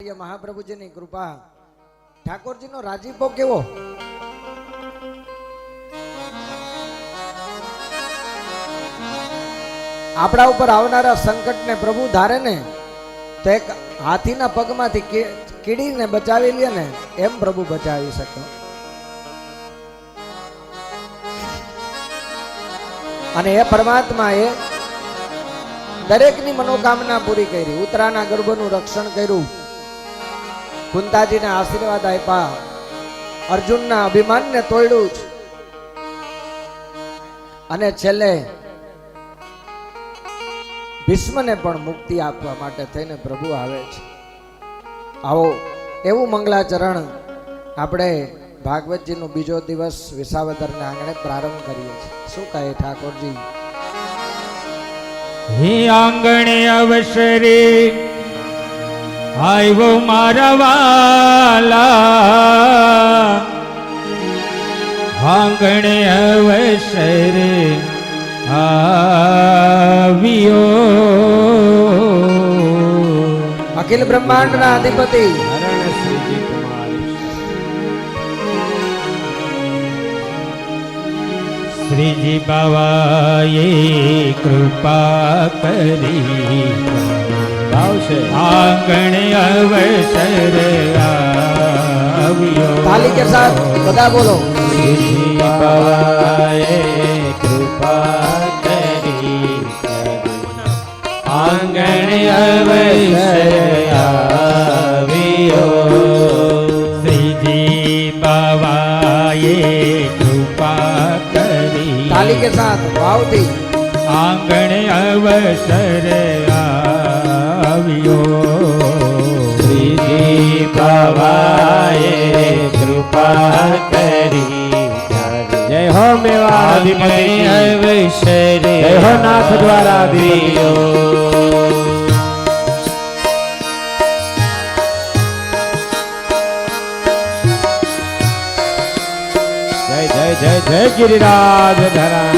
આચાર્ય મહાપ્રભુજીની કૃપા, ઠાકોરજીનો રાજીપો કેવો. આપણા ઉપર આવનારા સંકટને પ્રભુ ધારે ને તો એક હાથીના પગમાંથી કીડીને બચાવી લે ને એમ પ્રભુ બચાવી શકે. અને એ પરમાત્મા એ દરેકની મનોકામના પૂરી કરી. ઉત્તરાના ગર્ભનું રક્ષણ કર્યું, કુંતાજીને આશીર્વાદ આપ્યા, અર્જુનના અભિમાનને તોડ્યું અને છેલ્લે ભીષ્મને પણ મુક્તિ આપવા માટે થઈને પ્રભુ આવે છે. આવો એવું મંગલાચરણ આપણે ભાગવતજીનો બીજો દિવસ વિસાવદરના આંગણે પ્રારંભ કરીએ છીએ. શું કહે ઠાકોરજી? હે આંગણે અવસરે આવ્યો મારા વાલા, આંગણે અવસરે આવ્યો અખિલ બ્રહ્માંડના અધિપતિ શ્રીજી કુમારી શ્રીજી બાવાએ કૃપા કરી આવશે આંગણે અવસર આવ્યો. તાલી કે સાથ બધા બોલો. શ્રીજી બાવાએ કૃપા કરી આંગણે અવસર આવ્યો. શ્રીજી બાવાએ કૃપા કરી તાલી કે સાથ ભાવથી આંગણે અવસર આવ્યો. શ્રીજી બાવાએ કૃપા કરી જય હો મેવાડી અવસર જય હો નાથ દ્વારા દિયો. જય જય જય જય ગિરિરાજ ધરા